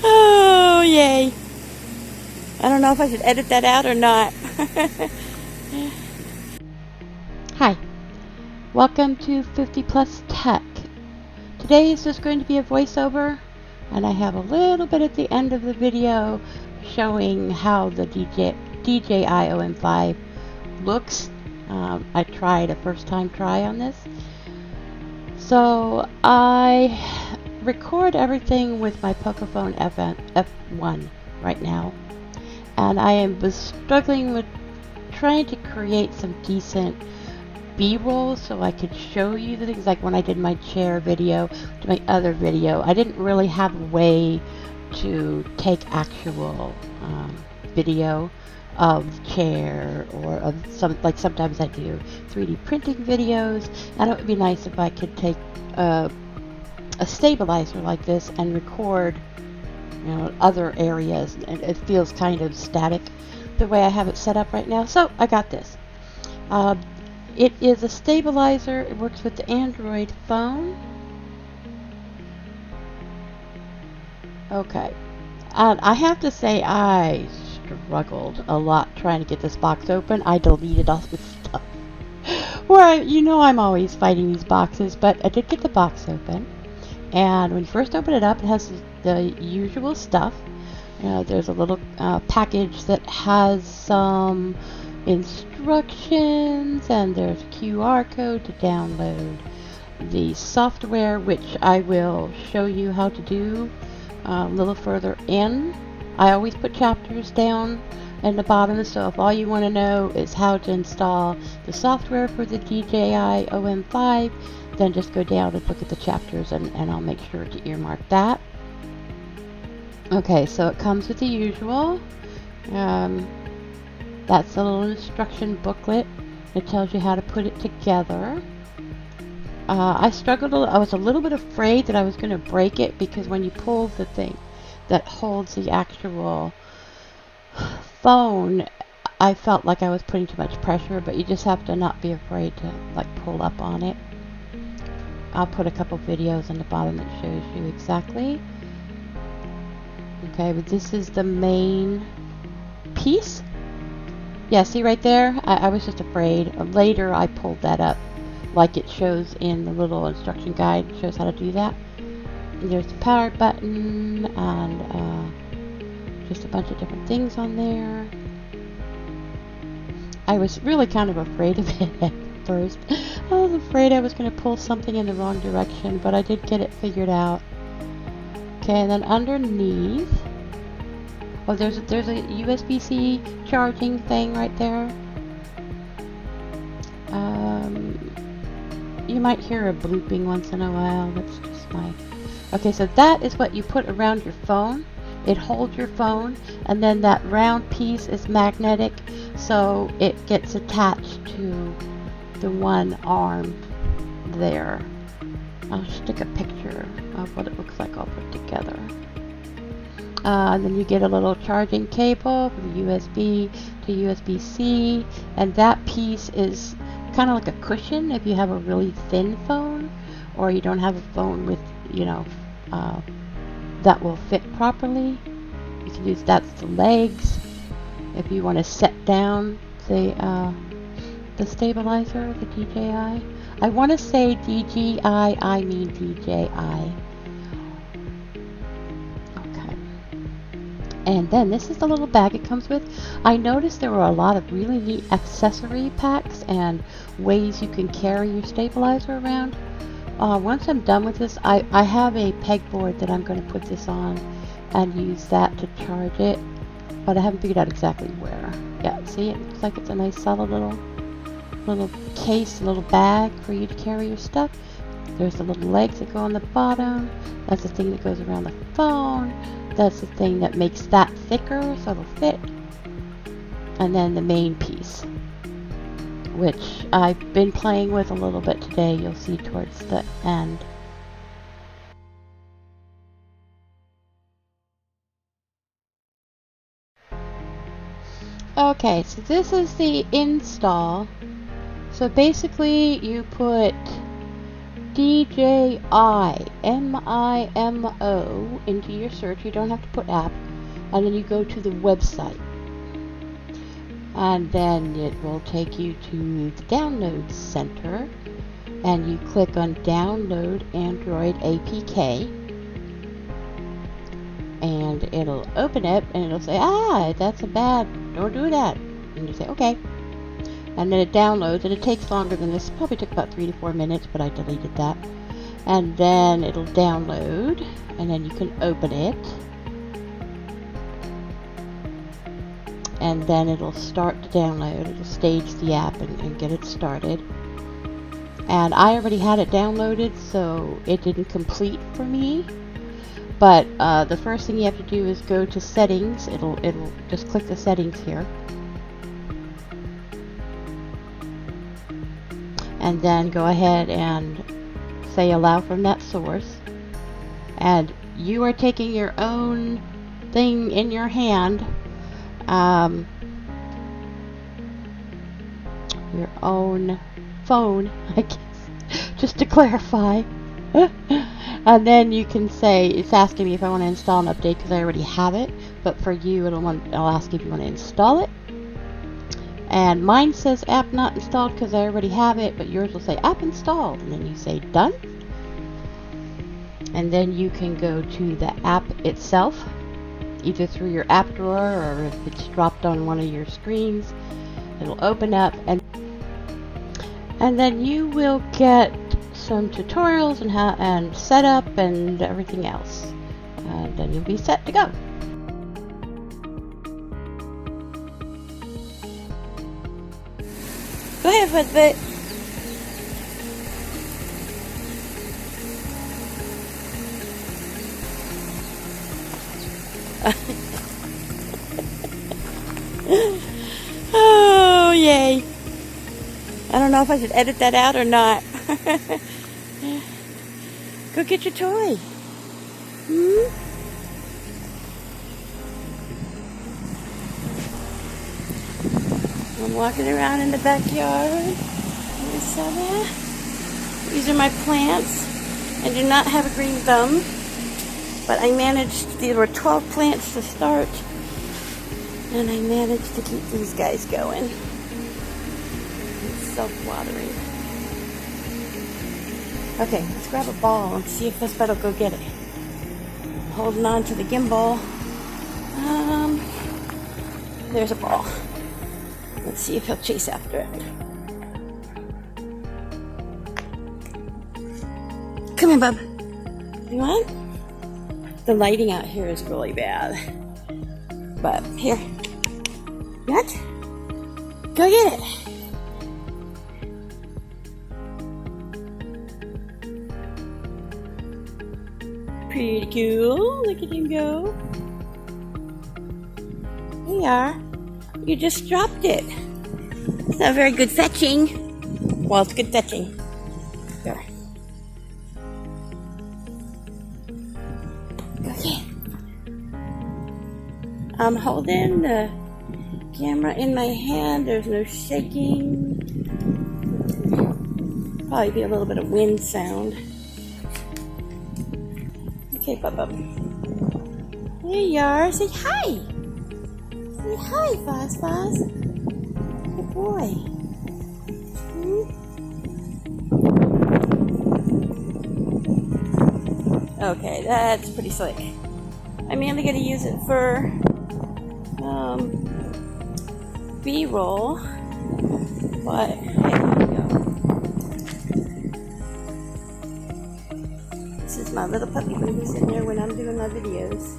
Oh, yay. I don't know if I should edit that out or not. Hi, welcome to 50 Plus Tech. Today is just going to be a voiceover, and I have a little bit at the end of the video showing how the DJI OM5 looks. I tried a first time try on this. So I record everything with my Pocophone F1 right now, and I was struggling with trying to create some decent B-roll so I could show you the things, like when I did my chair video, to my other video. I didn't really have a way to take actual video of the chair, or of sometimes I do 3D printing videos, and it would be nice if I could take a stabilizer like this and record, you know, other areas, and it feels kind of static the way I have it set up right now. So I got this. It is a stabilizer. It works with the Android phone. Okay, and I have to say I struggled a lot trying to get this box open. I deleted all this stuff. I'm always fighting these boxes, but I did get the box open. And when you first open it up, it has the usual stuff. There's a little package that has some instructions, and there's a QR code to download the software, which I will show you how to do a little further in. I always put chapters down in the bottom, so if all you want to know is how to install the software for the DJI OM5, then just go down and look at the chapters, and I'll make sure to earmark that. Okay, so it comes with the usual. That's a little instruction booklet. It tells you how to put it together. I struggled I was a little bit afraid that I was going to break it, because when you pull the thing that holds the actual phone, I felt like I was putting too much pressure, but you just have to not be afraid to pull up on it. I'll put a couple videos on the bottom that shows you exactly. Okay, but this is the main piece. Yeah, see right there? I was just afraid. Later I pulled that up like it shows in the little instruction guide. It shows how to do that. And there's the power button, and just a bunch of different things on there. I was really kind of afraid of it at first. I was afraid I was going to pull something in the wrong direction, but I did get it figured out. Okay, and then underneath, oh, there's a USB-C charging thing right there. You might hear a blooping once in a while. That's just my... Okay, so that is what you put around your phone. It holds your phone, and then that round piece is magnetic, so it gets attached to the one arm there. I'll stick a picture of what it looks like all put together. And then you get a little charging cable from USB to USB-C, and that piece is kind of like a cushion if you have a really thin phone, or you don't have a phone with, that will fit properly. You can use that's the legs if you want to set down the stabilizer, the DJI. I want to say DJI, I mean DJI. Okay. And then this is the little bag it comes with. I noticed there were a lot of really neat accessory packs and ways you can carry your stabilizer around. Once I'm done with this, I have a pegboard that I'm going to put this on and use that to charge it, but I haven't figured out exactly where. Yeah, see, it looks like it's a nice solid little case, a little bag for you to carry your stuff. There's the little legs that go on the bottom. That's the thing that goes around the phone. That's the thing that makes that thicker so it'll fit. And then the main piece, which I've been playing with a little bit today. You'll see towards the end. Okay, so this is the install. So basically you put DJI Mimo into your search. You don't have to put app. And then you go to the website. And then it will take you to the download center. And you click on download Android APK. And it'll open it and it'll say, that's a bad, don't do that. And you say, okay. And then it downloads, and it takes longer than this. It probably took about 3 to 4 minutes, but I deleted that. And then it'll download, and then you can open it. And then it'll start to download. It'll stage the app and get it started. And I already had it downloaded, so it didn't complete for me. But the first thing you have to do is go to settings. It'll just click the settings here. And then go ahead and say allow from that source. And you are taking your own thing in your hand. Your own phone, I guess, just to clarify. And then you can say, it's asking me if I want to install an update because I already have it. But for you, it'll ask if you want to install it. And mine says app not installed because I already have it, but yours will say app installed. And then you say done. And then you can go to the app itself, either through your app drawer or if it's dropped on one of your screens. It'll open up, and then you will get some tutorials and setup and everything else. And then you'll be set to go. Go ahead, Fudbit. Oh, yay. I don't know if I should edit that out or not. Go get your toy. I'm walking around in the backyard. You saw that? These are my plants. I do not have a green thumb, but I managed, there were 12 plants to start, and I managed to keep these guys going. It's self-watering. Okay, let's grab a ball and see if this bud will go get it. I'm holding on to the gimbal. There's a ball. Let's see if he'll chase after it. Come here, bub. You want? The lighting out here is really bad. But here. What? Go get it. Pretty cool. Look at him go. There you are. You just dropped it. It's not very good fetching. Well, it's good fetching. There. Okay. I'm holding the camera in my hand. There's no shaking. Probably be a little bit of wind sound. Okay, Bub. There you are. Say hi. Say hi, Foz. Good boy. Okay, that's pretty slick. I'm mainly going to use it for B-roll, but there you go. This is my little puppy baby sitting there when I'm doing my videos.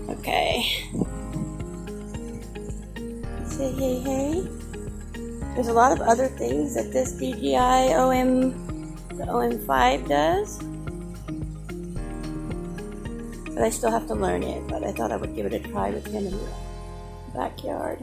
Okay. Say hey hey. There's a lot of other things that this DJI OM, the OM5 does. But I still have to learn it, but I thought I would give it a try with him in the backyard.